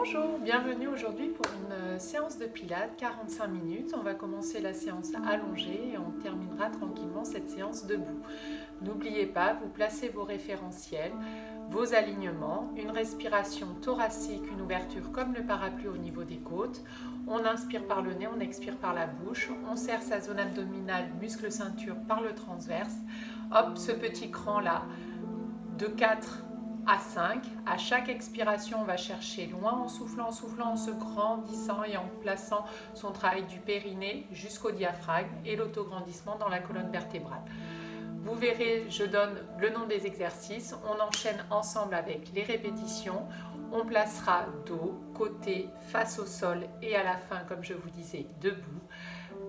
Bonjour, bienvenue aujourd'hui pour une séance de pilates, 45 minutes. On va commencer la séance allongée et on terminera tranquillement cette séance debout. N'oubliez pas, vous placez vos référentiels, vos alignements, une respiration thoracique, une ouverture comme le parapluie au niveau des côtes. On inspire par le nez, on expire par la bouche. On serre sa zone abdominale, muscle ceinture par le transverse. Hop, ce petit cran là, de 4 à 5. À chaque expiration, on va chercher loin en soufflant, en se grandissant et en plaçant son travail du périnée jusqu'au diaphragme et l'autograndissement dans la colonne vertébrale. Vous verrez, je donne le nom des exercices. On enchaîne ensemble avec les répétitions. On placera dos, côté, face au sol et à la fin, comme je vous disais, debout.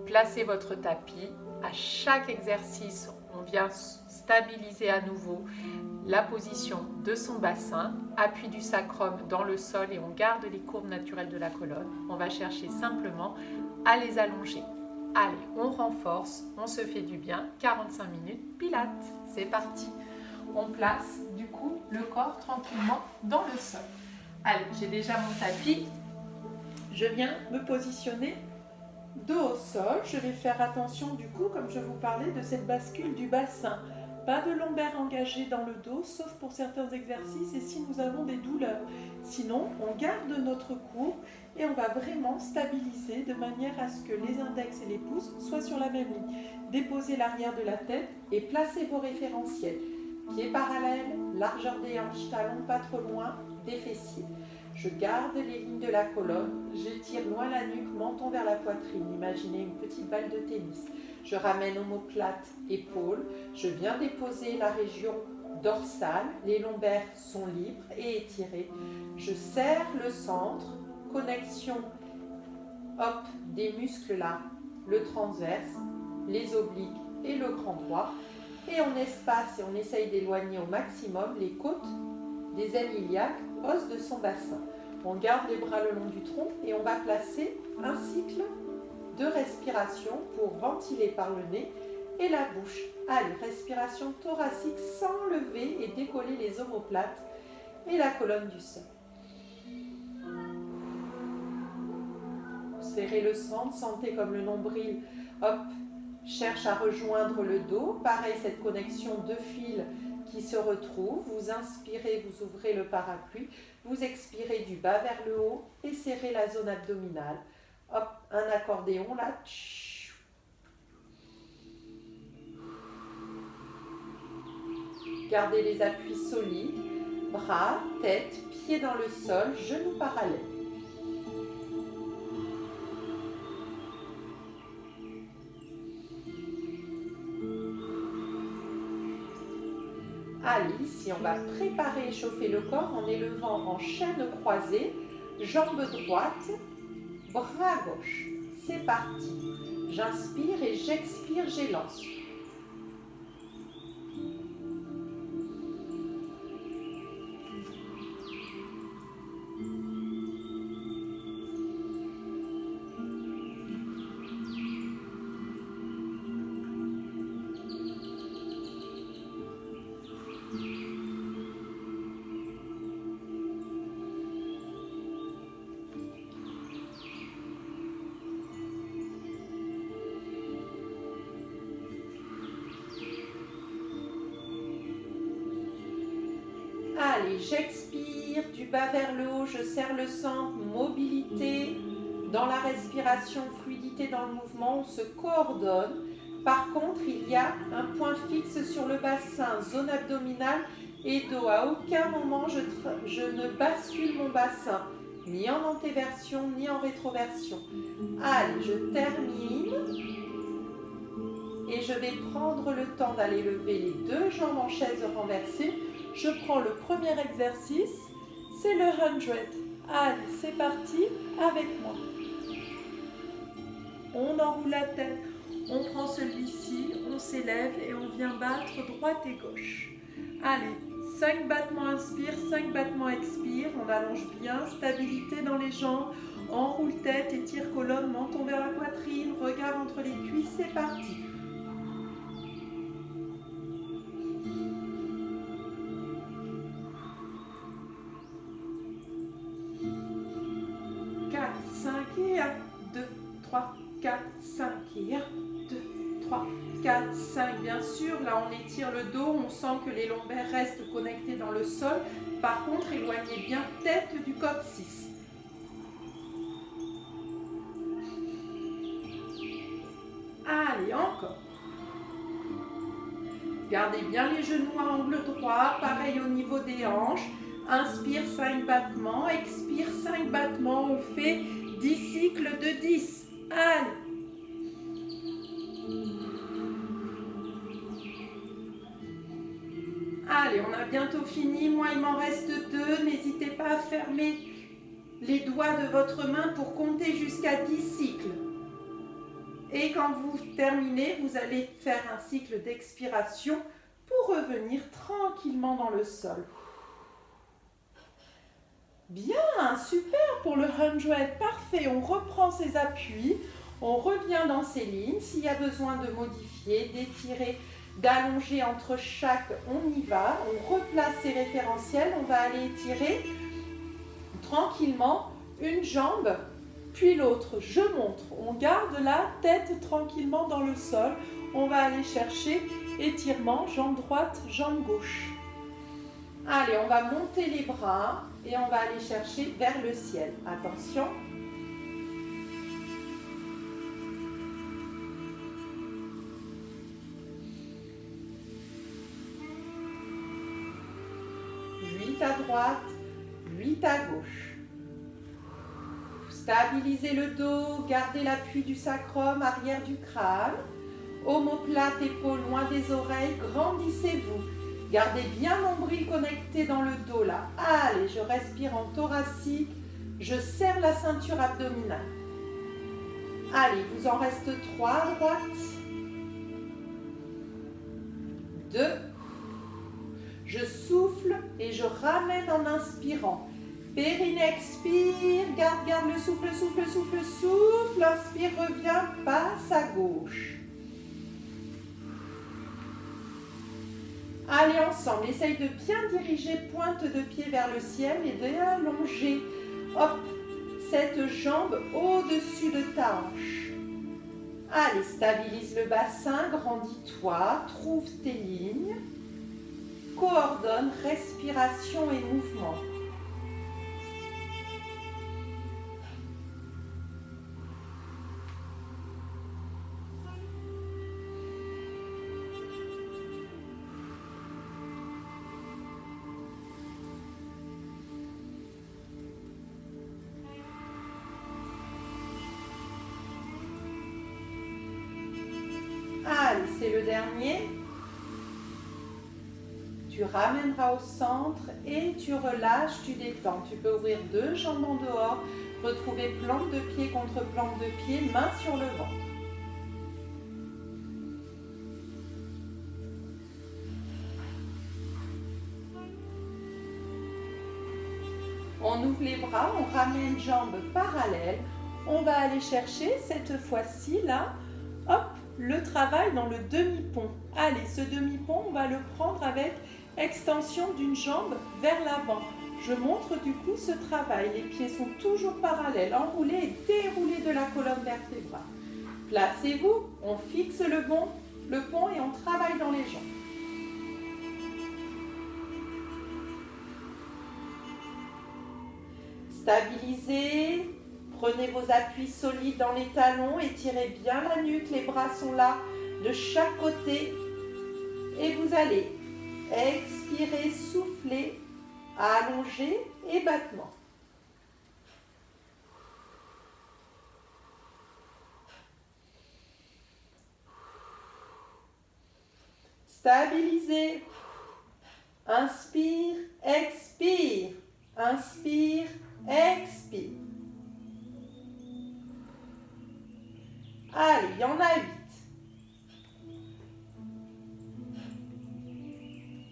Placez votre tapis. À chaque exercice, on vient stabiliser à nouveau la position de son bassin, appui du sacrum dans le sol et on garde les courbes naturelles de la colonne. On va chercher simplement à les allonger. Allez, on renforce, on se fait du bien. 45 minutes, pilates, c'est parti. On place du coup le corps tranquillement dans le sol. Allez, j'ai déjà mon tapis. Je viens me positionner dos au sol. Je vais faire attention du coup, comme je vous parlais, de cette bascule du bassin. Pas de lombaire engagé dans le dos, sauf pour certains exercices et si nous avons des douleurs. Sinon, on garde notre courbe et on va vraiment stabiliser de manière à ce que les index et les pouces soient sur la même ligne. Déposez l'arrière de la tête et placez vos référentiels. Pieds parallèles, largeur des hanches, talons pas trop loin, des fessiers. Je garde les lignes de la colonne, j'étire loin la nuque, menton vers la poitrine. Imaginez une petite balle de tennis. Je ramène omoplate, épaules. Je viens déposer la région dorsale. Les lombaires sont libres et étirés. Je serre le centre. Connexion, hop, des muscles là. Le transverse, les obliques et le grand droit. Et on espace et on essaye d'éloigner au maximum les côtes des ailes iliaques, os de son bassin. On garde les bras le long du tronc et on va placer un cycle de respiration pour ventiler par le nez et la bouche. Allez, respiration thoracique sans lever et décoller les omoplates et la colonne du sol. Serrez le centre, sentez comme le nombril, hop, cherche à rejoindre le dos. Pareil, cette connexion de fils qui se retrouve. Vous inspirez, vous ouvrez le parapluie. Vous expirez du bas vers le haut et serrez la zone abdominale. Hop, un accordéon là. Gardez les appuis solides. Bras, tête, pieds dans le sol, genoux parallèles. Allez, ici, on va préparer et chauffer le corps en élevant en chaîne croisée, jambe droite, bras gauche. C'est parti. J'inspire et j'expire, j'élance. Allez, j'expire, du bas vers le haut, je serre le centre, mobilité dans la respiration, fluidité dans le mouvement, on se coordonne. Par contre, il y a un point fixe sur le bassin, zone abdominale et dos. À aucun moment, je ne bascule mon bassin, ni en antéversion, ni en rétroversion. Allez, je termine. Et je vais prendre le temps d'aller lever les deux jambes en chaise renversée. Je prends le premier exercice, c'est le 100. Allez, c'est parti avec moi. On enroule la tête, on prend celui-ci, on s'élève et on vient battre droite et gauche. Allez, 5 battements inspire, 5 battements expire, on allonge bien, stabilité dans les jambes, enroule tête, étire colonne, menton vers la poitrine, regard entre les cuisses, c'est parti. 5 et 1, 2, 3, 4, 5 et 1, 2, 3, 4, 5. Bien sûr, là on étire le dos, on sent que les lombaires restent connectés dans le sol. Par contre, éloignez bien tête du coccyx. Allez, encore. Gardez bien les genoux à angle droit, pareil au niveau des hanches. Inspire 5 battements, expire 5 battements. On fait 10 cycles de 10. Allez. Allez, on a bientôt fini. Moi, il m'en reste 2. N'hésitez pas à fermer les doigts de votre main pour compter jusqu'à 10 cycles. Et quand vous terminez, vous allez faire un cycle d'expiration pour revenir tranquillement dans le sol. Bien, super pour le 100, parfait. On reprend ses appuis, on revient dans ses lignes. S'il y a besoin de modifier, d'étirer, d'allonger entre chaque, on y va. On replace ses référentiels, on va aller étirer tranquillement une jambe puis l'autre. Je montre, on garde la tête tranquillement dans le sol. On va aller chercher étirement, jambe droite, jambe gauche. Allez, on va monter les bras et on va aller chercher vers le ciel. Attention. Huit à droite, 8 à gauche. Stabilisez le dos, gardez l'appui du sacrum, arrière du crâne. Omoplate, épaules loin des oreilles, grandissez-vous. Gardez bien nombril connecté dans le dos là. Allez, je respire en thoracique, je serre la ceinture abdominale. Allez, vous en reste 3 à droite. 2. Je souffle et je ramène en inspirant. Périnée, expire, garde le souffle, souffle, souffle, souffle. Inspire, reviens, passe à gauche. Allez, ensemble, essaye de bien diriger pointe de pied vers le ciel et d'allonger, hop, cette jambe au-dessus de ta hanche. Allez, stabilise le bassin, grandis-toi, trouve tes lignes, coordonne respiration et mouvement. Allez, c'est le dernier. Tu ramèneras au centre et tu relâches, tu détends. Tu peux ouvrir 2 jambes en dehors, retrouver plante de pied contre plante de pied, main sur le ventre. On ouvre les bras, on ramène jambes parallèles. On va aller chercher cette fois-ci là, hop, le travail dans le demi-pont. Allez, ce demi-pont, on va le prendre avec extension d'une jambe vers l'avant. Je montre du coup ce travail. Les pieds sont toujours parallèles, enroulés et déroulés de la colonne vertébrale. Placez-vous, on fixe le pont et on travaille dans les jambes. Stabilisez. Prenez vos appuis solides dans les talons, étirez bien la nuque, les bras sont là de chaque côté. Et vous allez expirer, souffler, allonger et battement. Stabilisez. Inspire, expire. Inspire, expire. Allez, il y en a 8.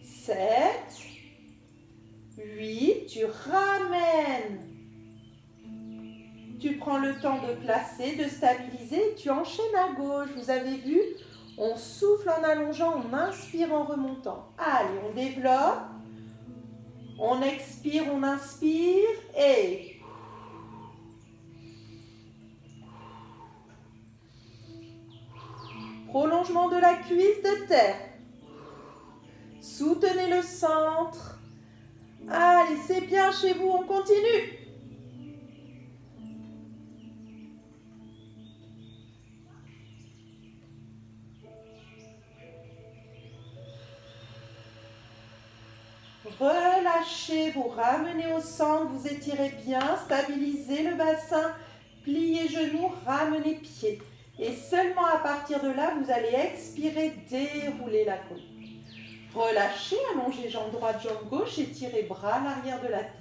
7. 8. Tu ramènes. Tu prends le temps de placer, de stabiliser. Tu enchaînes à gauche. Vous avez vu? On souffle en allongeant, on inspire en remontant. Allez, on développe. On expire, on inspire et... allongement de la cuisse de terre. Soutenez le centre. Allez, c'est bien chez vous, on continue. Relâchez, vous ramenez au centre, vous étirez bien, stabilisez le bassin, pliez genoux, ramenez pieds. Et seulement à partir de là, vous allez expirer, dérouler la colonne. Relâchez, allongez jambe droite, jambe gauche, étirez bras à l'arrière de la tête.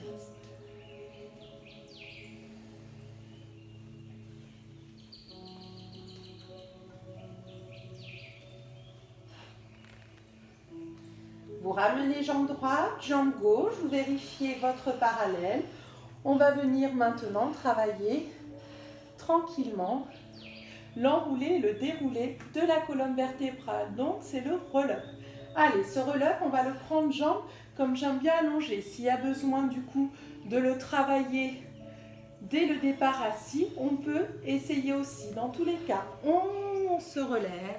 Vous ramenez jambe droite, jambe gauche, vous vérifiez votre parallèle. On va venir maintenant travailler tranquillement l'enroulé et le déroulé de la colonne vertébrale. Donc, c'est le roll-up. Allez, ce roll-up, on va le prendre jambe comme j'aime bien allonger. S'il y a besoin du coup de le travailler dès le départ assis, on peut essayer aussi. Dans tous les cas, on se relève.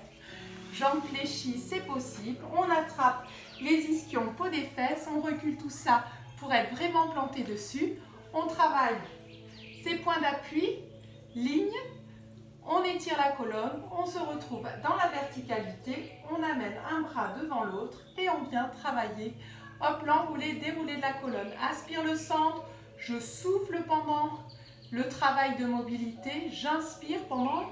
Jambes fléchies, c'est possible. On attrape les ischions, peau des fesses. On recule tout ça pour être vraiment planté dessus. On travaille ces points d'appui, ligne. On étire la colonne. On se retrouve dans la verticalité. On amène un bras devant l'autre et on vient travailler. Hop, l'enroulé, déroulé de la colonne. Aspire le centre. Je souffle pendant le travail de mobilité. J'inspire pendant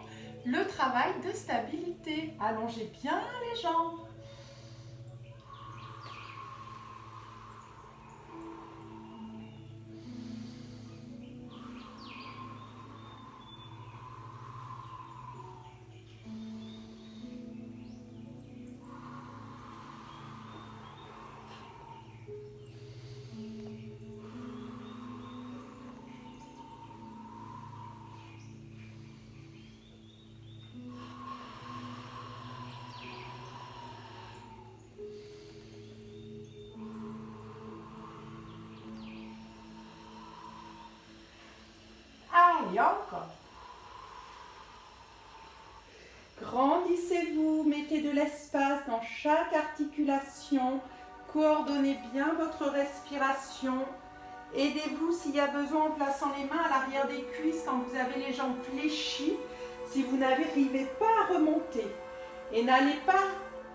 le travail de stabilité. Allongez bien les jambes. Et encore. Grandissez-vous, mettez de l'espace dans chaque articulation, coordonnez bien votre respiration. Aidez-vous s'il y a besoin en plaçant les mains à l'arrière des cuisses quand vous avez les jambes fléchies, si vous n'arrivez pas à remonter. Et n'allez pas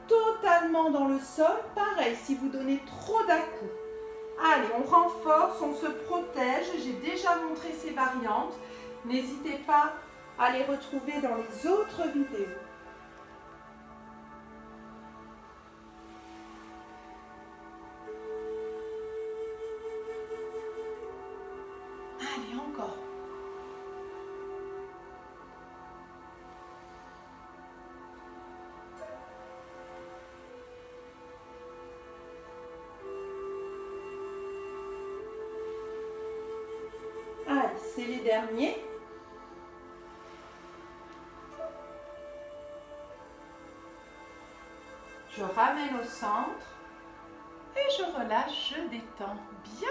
totalement dans le sol, pareil, si vous donnez trop d'à-coups. Allez, on renforce, on se protège. J'ai déjà montré ces variantes. N'hésitez pas à les retrouver dans les autres vidéos. Allez, encore. Allez, c'est les derniers. Je ramène au centre et je relâche, je détends. Bien.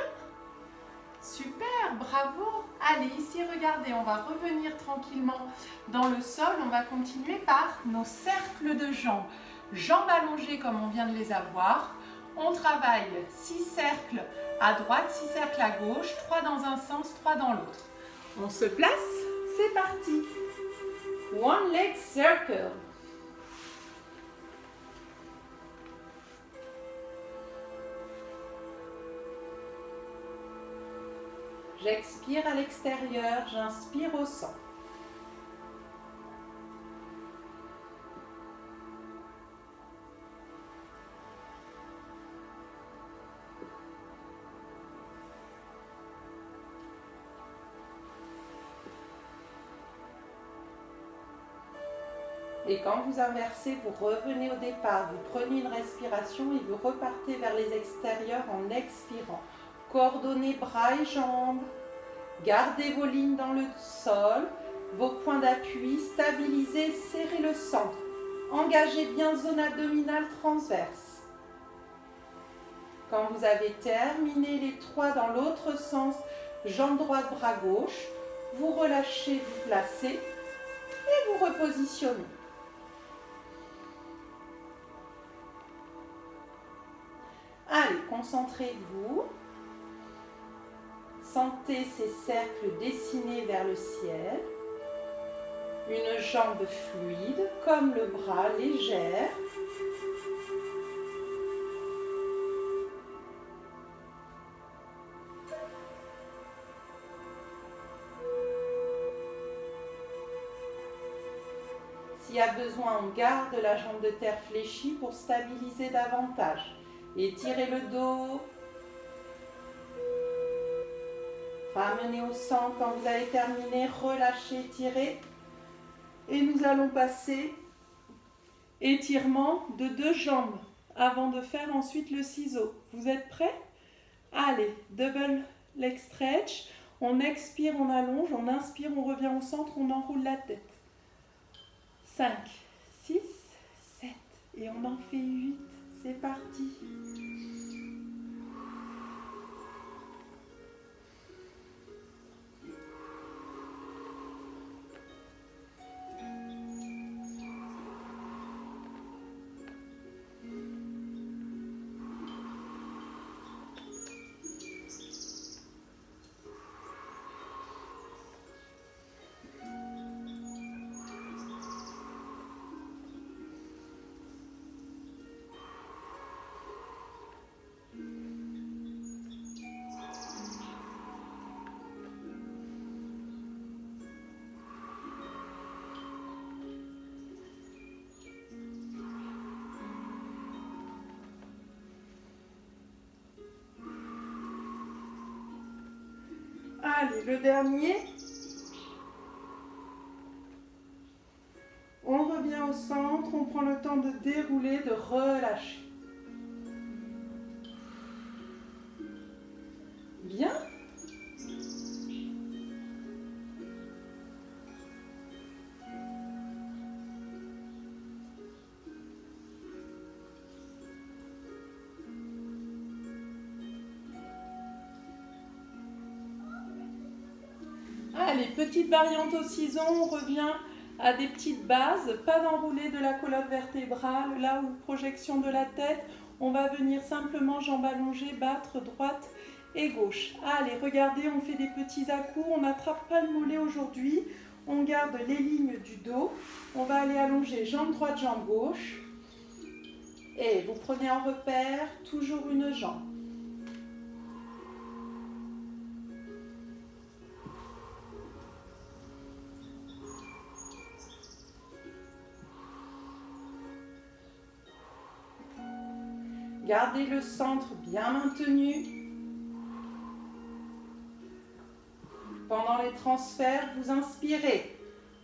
Super, bravo. Allez, ici, regardez, on va revenir tranquillement dans le sol. On va continuer par nos cercles de jambes. Jambes allongées comme on vient de les avoir. On travaille 6 cercles à droite, 6 cercles à gauche, 3 dans un sens, 3 dans l'autre. On se place, c'est parti. One leg circle. J'expire à l'extérieur, j'inspire au centre. Et quand vous inversez, vous revenez au départ, vous prenez une respiration et vous repartez vers les extérieurs en expirant. Coordonnez bras et jambes, gardez vos lignes dans le sol, vos points d'appui, stabilisez, serrez le centre. Engagez bien zone abdominale transverse. Quand vous avez terminé les 3 dans l'autre sens, jambe droite, bras gauche, vous relâchez, vous placez et vous repositionnez. concentrez-vous. Sentez ces cercles dessinés vers le ciel. Une jambe fluide, comme le bras, légère. S'il y a besoin, on garde la jambe de terre fléchie pour stabiliser davantage. Étirez le dos. Ramenez au centre quand vous avez terminé. Relâchez, étirez. Et nous allons passer étirement de 2 jambes avant de faire ensuite le ciseau. Vous êtes prêts? Allez, double leg stretch. On expire, on allonge, on inspire, on revient au centre, on enroule la tête. 5, 6, 7 et on en fait 8. C'est parti. Allez, le dernier. On revient au centre, on prend le temps de dérouler, de relâcher. Bien. Allez, petite variante au ciseau, on revient à des petites bases, pas d'enroulé de la colonne vertébrale, là où projection de la tête, on va venir simplement jambes allongées, battre droite et gauche. Allez, regardez, on fait des petits à-coups, on n'attrape pas le mollet aujourd'hui, on garde les lignes du dos, on va aller allonger jambe droite, jambe gauche, et vous prenez en repère toujours une jambe. Gardez le centre bien maintenu. Pendant les transferts, vous inspirez.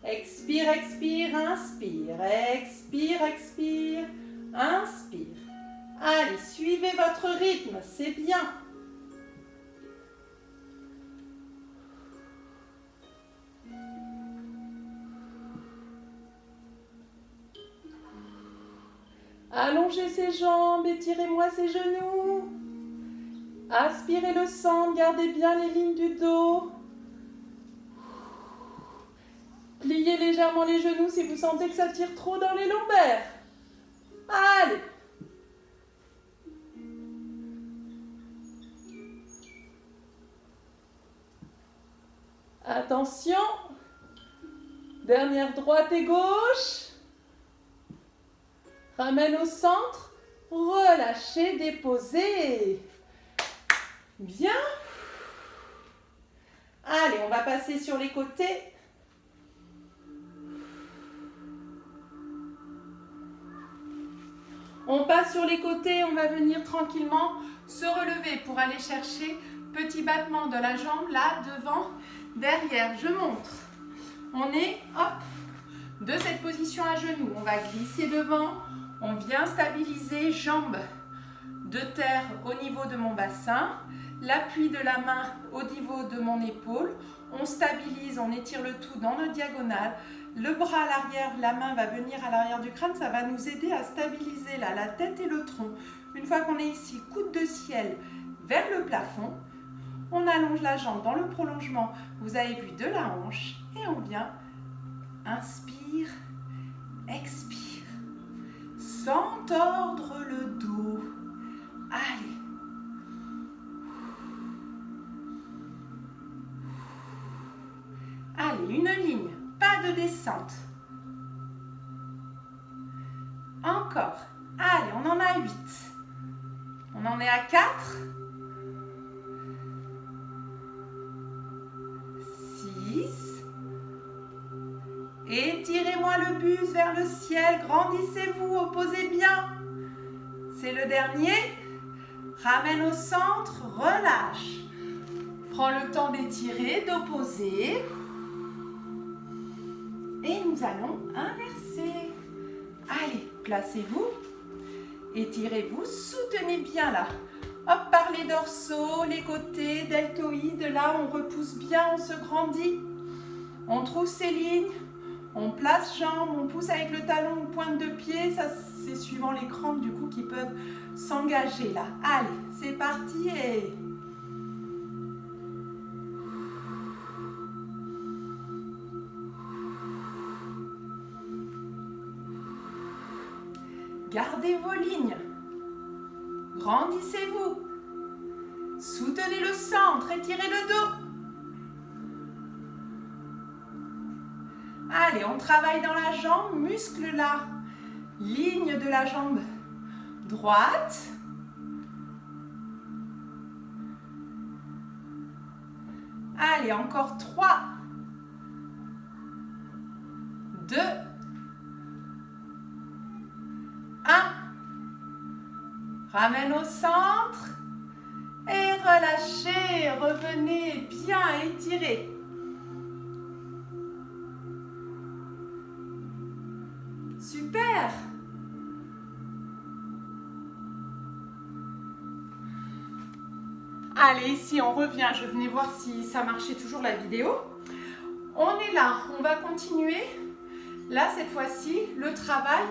Expire, expire, inspire. Expire, expire, inspire. Allez, suivez votre rythme, c'est bien. Allongez ses jambes, étirez-moi ses genoux. Aspirez le sang, gardez bien les lignes du dos. Pliez légèrement les genoux si vous sentez que ça tire trop dans les lombaires. Allez. Attention. Dernière droite et gauche. Ramène au centre, relâchez, déposez. Bien. Allez, on va passer sur les côtés. On passe sur les côtés, on va venir tranquillement se relever pour aller chercher petit battement de la jambe, là, devant, derrière. Je montre. On est, hop, de cette position à genoux. On va glisser devant. On vient stabiliser, jambes de terre au niveau de mon bassin, l'appui de la main au niveau de mon épaule. On stabilise, on étire le tout dans notre diagonale. Le bras à l'arrière, la main va venir à l'arrière du crâne. Ça va nous aider à stabiliser là, la tête et le tronc. Une fois qu'on est ici, coude de ciel vers le plafond, on allonge la jambe dans le prolongement. Vous avez vu de la hanche et on vient, inspire, expire. Sans tordre le dos. Allez. Allez, une ligne, pas de descente. Encore. Allez, on en a 8. On en est à 4. 6. Étirez-moi le buste vers le ciel. Grandissez-vous, opposez bien. C'est le dernier. Ramène au centre, relâche. Prends le temps d'étirer, d'opposer. Et nous allons inverser. Allez, placez-vous. Étirez-vous, soutenez bien là. Hop, par les dorsaux, les côtés, deltoïdes. Là, on repousse bien, on se grandit. On trouve ses lignes. On place jambes, on pousse avec le talon ou pointe de pied. Ça, c'est suivant les crampes du coup qui peuvent s'engager là. Allez, c'est parti et... Gardez vos lignes. Grandissez-vous. Soutenez le centre, étirez le dos. Allez, on travaille dans la jambe, muscle là. Ligne de la jambe droite. Allez, encore 3. 2. 1. Ramène au centre. Et relâchez. Revenez bien étirez. Super. Allez, ici on revient. Je venais voir si ça marchait toujours la vidéo. On est là. On va continuer. Là, cette fois-ci, le travail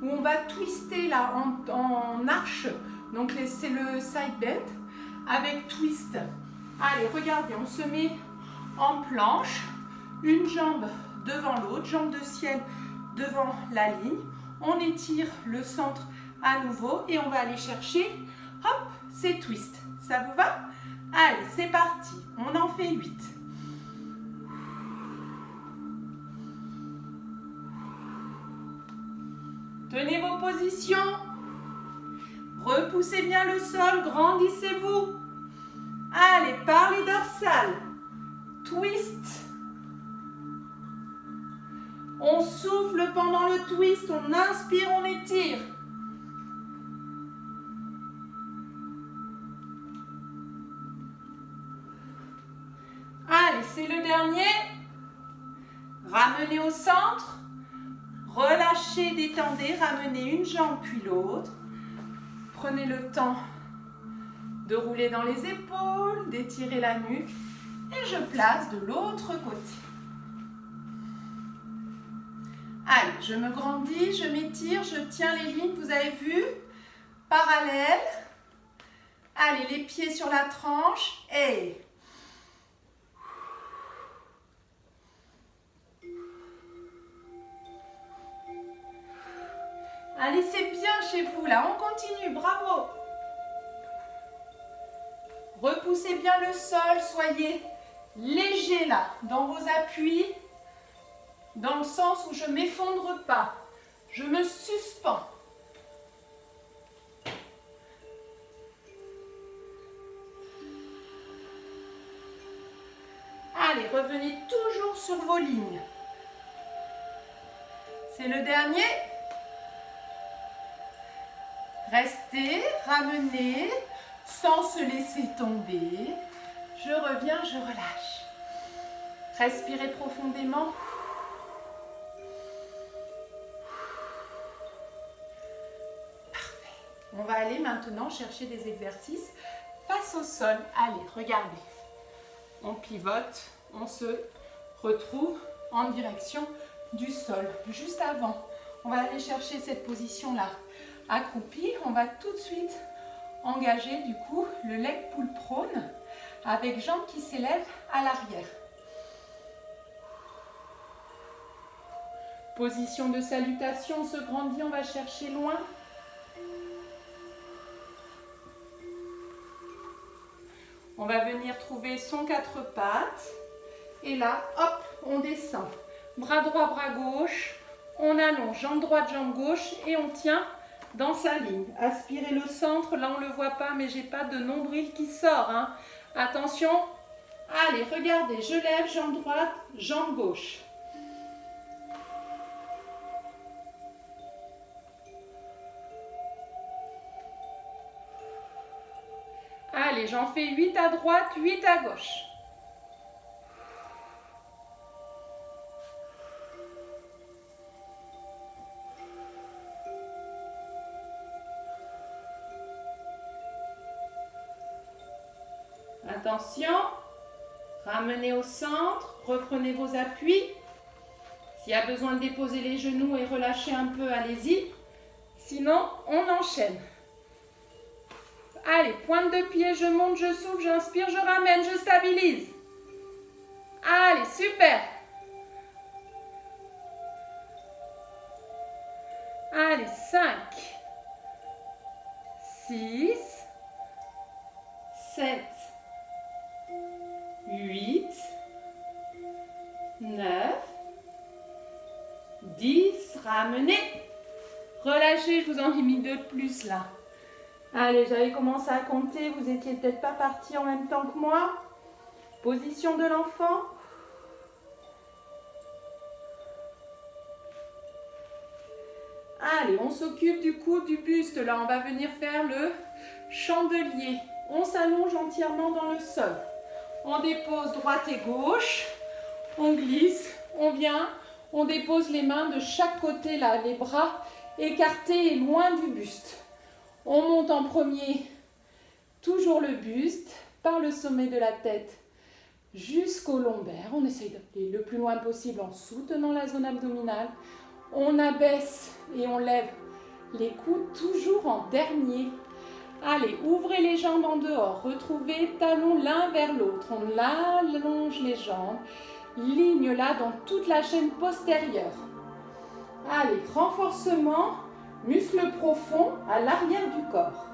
où on va twister là en arche. Donc, c'est le side bend avec twist. Allez, regardez, on se met en planche. Une jambe devant l'autre, jambe de ciel devant la ligne. On étire le centre à nouveau et on va aller chercher, hop, ces twists. Ça vous va? Allez, c'est parti. On en fait 8. Tenez vos positions. Repoussez bien le sol, grandissez-vous. Allez, par les dorsales. Twist. On souffle pendant le twist, on inspire, on étire. Allez, c'est le dernier. Ramenez au centre. Relâchez, détendez, ramenez une jambe puis l'autre. Prenez le temps de rouler dans les épaules, d'étirer la nuque. Et je place de l'autre côté. Allez, je me grandis, je m'étire, je tiens les lignes, vous avez vu? Parallèle. Allez, les pieds sur la tranche et... Allez, c'est bien chez vous, là. On continue, bravo. Repoussez bien le sol, soyez léger, là, dans vos appuis, dans le sens où je ne m'effondre pas. Je me suspends. Allez, revenez toujours sur vos lignes. C'est le dernier. Restez, ramenez, sans se laisser tomber. Je reviens, je relâche. Respirez profondément. Parfait. On va aller maintenant chercher des exercices face au sol. Allez, regardez. On pivote, on se retrouve en direction du sol. Juste avant, on va aller chercher cette position-là. Accroupi, on va tout de suite engager du coup le leg pull prone avec jambes qui s'élèvent à l'arrière. Position de salutation, on se grandit, on va chercher loin. On va venir trouver son 4 pattes Et là, hop, on descend. Bras droit, bras gauche. On allonge, jambe droite, jambe gauche. Et on tient dans sa ligne. Aspirez le centre. Là, on ne le voit pas, mais j'ai pas de nombril qui sort. Hein. Attention. Allez, regardez. Je lève, jambe droite, jambe gauche. Allez, j'en fais 8 à droite, 8 à gauche. Attention, ramenez au centre, reprenez vos appuis. S'il y a besoin de déposer les genoux et relâcher un peu, allez-y. Sinon, on enchaîne. Allez, pointe de pied, je monte, je souffle, j'inspire, je ramène, je stabilise. Allez, super. Allez, 5, 6, 7, 8, 9, 10, ramenez. Relâchez, je vous en ai mis 2 de plus là. Allez, j'avais commencé à compter, vous étiez peut-être pas partis en même temps que moi. Position de l'enfant. Allez, on s'occupe du cou, du buste. Là, on va venir faire le chandelier. On s'allonge entièrement dans le sol. On dépose droite et gauche. On glisse, on vient, on dépose les mains de chaque côté, là, les bras écartés et loin du buste. On monte en premier, toujours le buste, par le sommet de la tête jusqu'au lombaire. On essaye d'aller le plus loin possible en soutenant la zone abdominale. On abaisse et on lève les coudes toujours en dernier. Allez, ouvrez les jambes en dehors. Retrouvez talons l'un vers l'autre. On allonge les jambes. Ligne là dans toute la chaîne postérieure. Allez, renforcement. Muscles profonds à l'arrière du corps.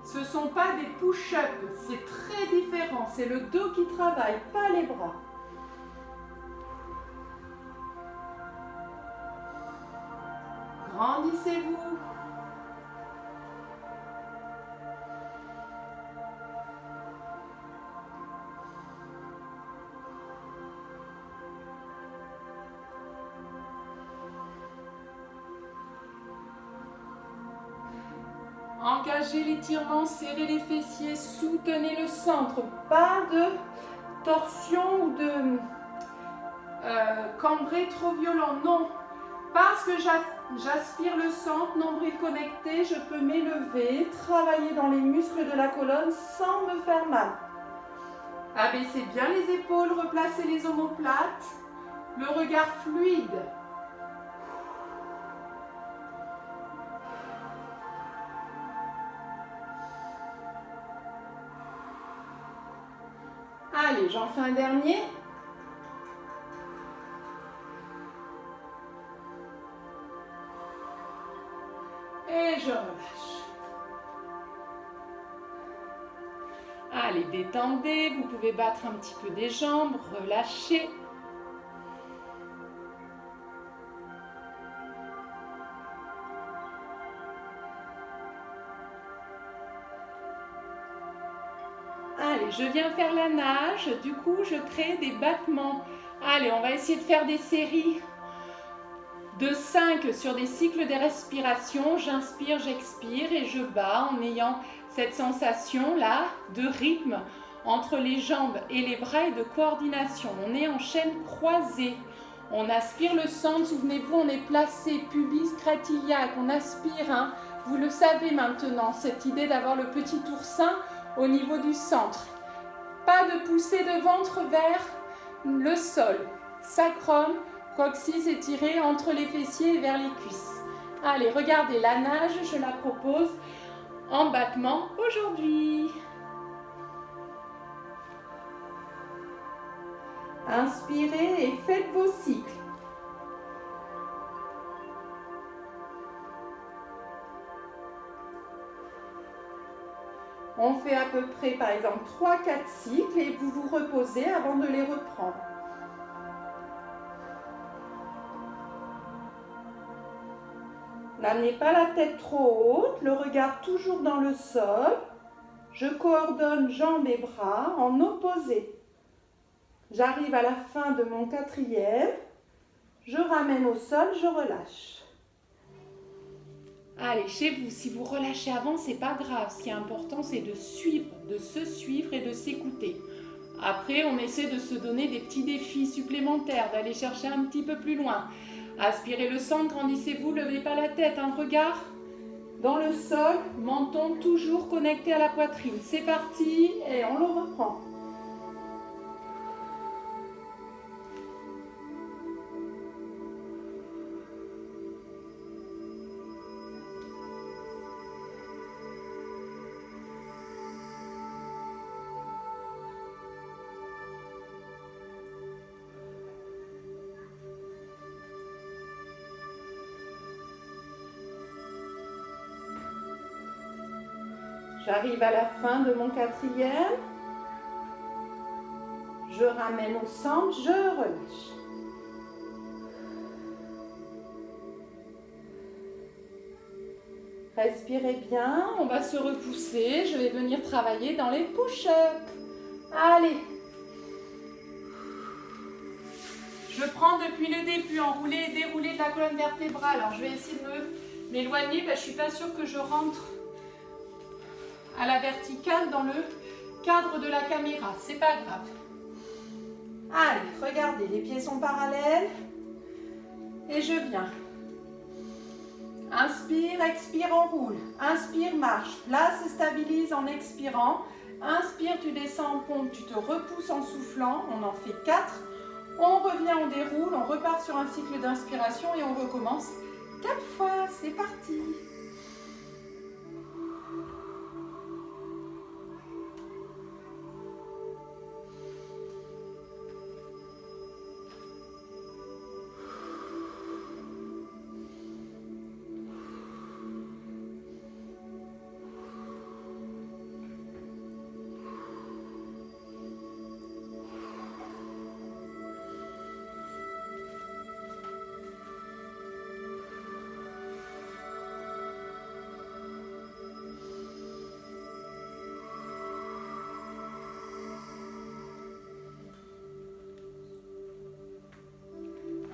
Ce ne sont pas des push-ups, c'est très différent. C'est le dos qui travaille, pas les bras. Grandissez-vous. Engagez l'étirement, serrez les fessiers, soutenez le centre. Pas de torsion ou de cambré trop violent, non. Parce que j'aspire le centre, nombril connecté, je peux m'élever, travailler dans les muscles de la colonne sans me faire mal. Abaissez bien les épaules, replacez les omoplates, le regard fluide. Allez, j'en fais un dernier. Et je relâche. Allez, détendez. Vous pouvez battre un petit peu des jambes, relâchez. Allez, je viens faire la nage. Du coup, je crée des battements. Allez, on va essayer de faire des séries de 5 sur des cycles de respiration. J'inspire, j'expire et je bats en ayant cette sensation là de rythme entre les jambes et les bras et de coordination. On est en chaîne croisée. On aspire le centre. Souvenez-vous, on est placé pubis crête iliaque. On aspire, hein. Vous le savez maintenant, cette idée d'avoir le petit oursin au niveau du centre. Pas de poussée de ventre vers le sol. Sacrum, coccyx étiré entre les fessiers et vers les cuisses. Allez, regardez, la nage, je la propose en battement aujourd'hui. Inspirez et faites vos cycles. On fait à peu près, par exemple, 3-4 cycles et vous vous reposez avant de les reprendre. N'amenez pas la tête trop haute, le regard toujours dans le sol. Je coordonne jambes et bras en opposé. J'arrive à la fin de mon 4e. Je ramène au sol, je relâche. Allez, chez vous, si vous relâchez avant, c'est pas grave. Ce qui est important, c'est de suivre, de se suivre et de s'écouter. Après, on essaie de se donner des petits défis supplémentaires, d'aller chercher un petit peu plus loin. Aspirez le centre, grandissez-vous, levez pas la tête, un regard dans le sol, menton toujours connecté à la poitrine. C'est parti et on le reprend. J'arrive à la fin de mon 4e. Je ramène au centre, je relâche. Respirez bien, on va se repousser. Je vais venir travailler dans les push-ups. Allez. Je prends depuis le début, enrouler et dérouler de la colonne vertébrale. Alors je vais essayer de m'éloigner, je ne suis pas sûre que je rentre à la verticale dans le cadre de la caméra, c'est pas grave. Allez, regardez, les pieds sont parallèles et je viens. Inspire, expire, on roule. Inspire, marche, place et stabilise en expirant. Inspire, tu descends en pompe, tu te repousses en soufflant, on en fait 4. On revient, on déroule, on repart sur un cycle d'inspiration et on recommence 4 fois, c'est parti.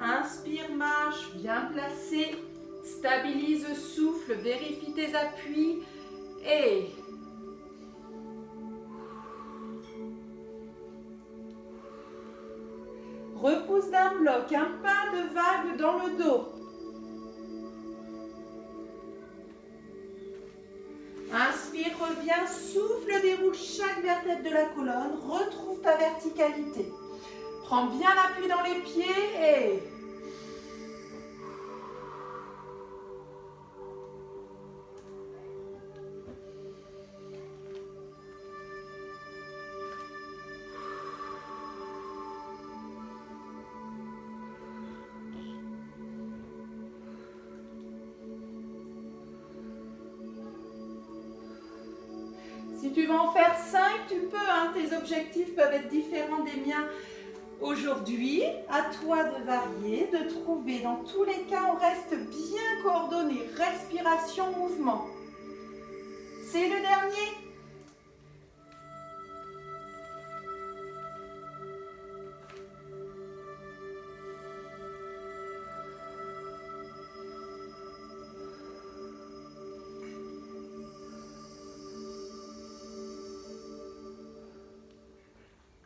Inspire, marche, bien placé, stabilise, souffle, vérifie tes appuis et repousse d'un bloc, un pas de vague dans le dos. Inspire, reviens, souffle, déroule chaque vertèbre de la colonne, retrouve ta verticalité. Prends bien l'appui dans les pieds et si tu veux en faire 5, tu peux, hein, tes objectifs peuvent être différents des miens. Aujourd'hui, à toi de varier, de trouver. Dans tous les cas, on reste bien coordonné. Respiration, mouvement. C'est le dernier.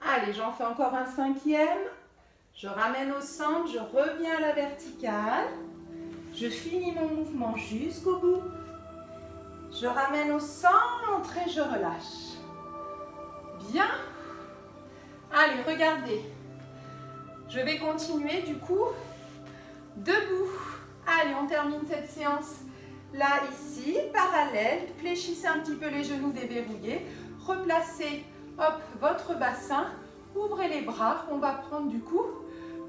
Allez, j'en fais encore un 5e. Je ramène au centre, je reviens à la verticale. Je finis mon mouvement jusqu'au bout. Je ramène au centre et je relâche. Bien. Allez, regardez. Je vais continuer du coup debout. Allez, on termine cette séance là, ici, parallèle. Fléchissez un petit peu les genoux déverrouillés. Replacez, hop, votre bassin. Ouvrez les bras. On va prendre du coup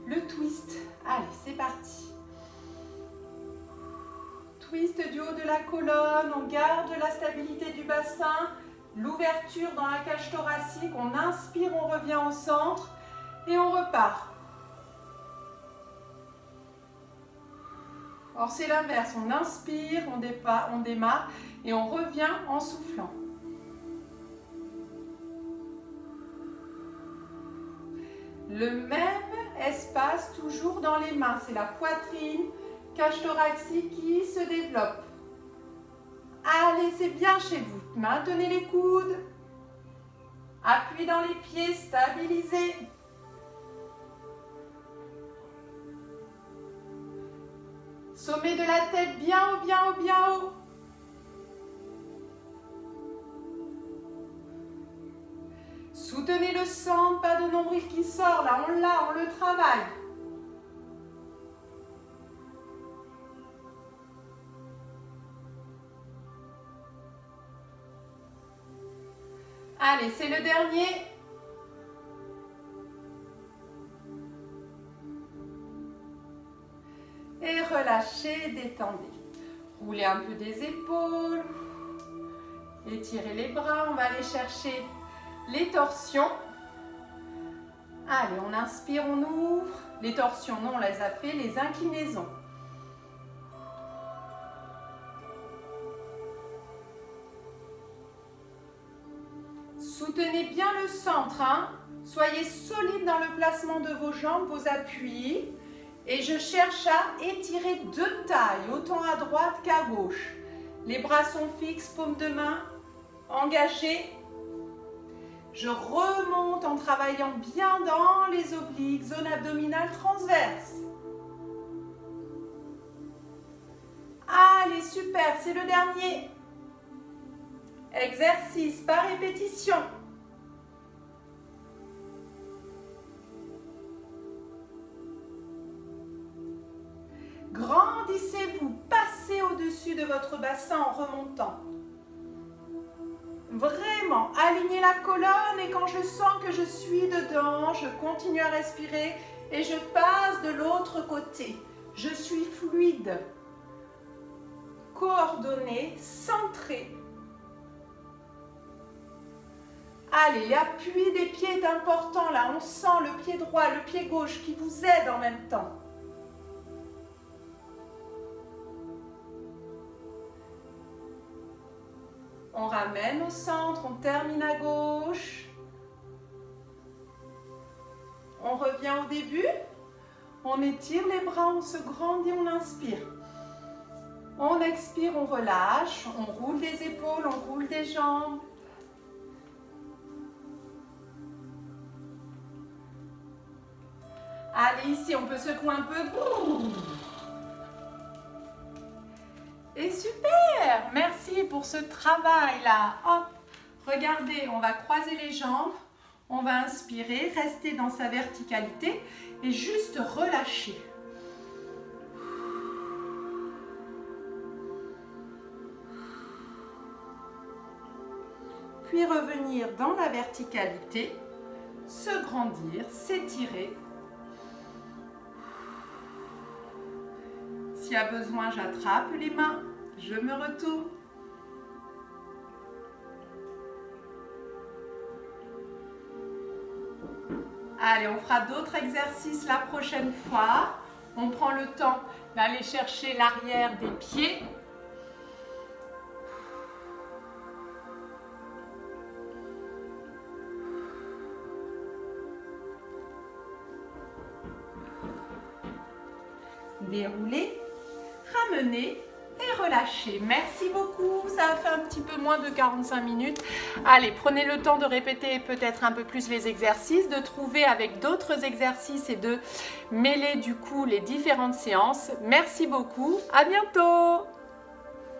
le twist. Allez, c'est parti. Twist du haut de la colonne. On garde la stabilité du bassin. l'ouverture dans la cage thoracique. On inspire, on revient au centre et on repart. Alors c'est l'inverse, on inspire, on démarre et on revient en soufflant. Le même espace toujours dans les mains, c'est la poitrine, cage thoracique qui se développe. Allez, c'est bien chez vous. Maintenez les coudes. Appui dans les pieds, stabilisez. Sommet de la tête bien haut, bien haut, bien haut. Soutenez le centre, pas de nombril qui sort. Là, on le travaille. Allez, c'est le dernier. Et relâchez, détendez. Roulez un peu des épaules. Étirez les bras. On va aller chercher les torsions. Allez, on inspire, on ouvre. Les torsions, non, on les a fait. Les inclinaisons. Soutenez bien le centre. Soyez solide dans le placement de vos jambes, vos appuis. Et je cherche à étirer de taille, autant à droite qu'à gauche. Les bras sont fixes, paume de main engagées. Je remonte en travaillant bien dans les obliques, zone abdominale transverse. Allez, super, c'est le dernier. Exercice par répétition. Grandissez-vous, passez au-dessus de votre bassin en remontant. Vraiment, alignez la colonne et quand je sens que je suis dedans, je continue à respirer et je passe de l'autre côté. Je suis fluide, coordonnée, centrée. Allez, l'appui des pieds est important là. On sent le pied droit, le pied gauche qui vous aide en même temps. On ramène au centre, on termine à gauche. On revient au début. On étire les bras, on se grandit, on inspire. On expire, on relâche. On roule des épaules, on roule des jambes. Allez, ici, on peut secouer un peu. Et super! Merci pour ce travail-là. Hop, regardez, on va croiser les jambes. On va inspirer, rester dans sa verticalité et juste relâcher. Puis revenir dans la verticalité, se grandir, s'étirer. S'il y a besoin, j'attrape les mains, je me retourne. Allez, on fera d'autres exercices la prochaine fois. On prend le temps d'aller chercher l'arrière des pieds. Dérouler. Ramener et relâcher. Merci beaucoup. Ça a fait un petit peu moins de 45 minutes. Allez, prenez le temps de répéter peut-être un peu plus les exercices, de trouver avec d'autres exercices et de mêler du coup les différentes séances. Merci beaucoup. À bientôt.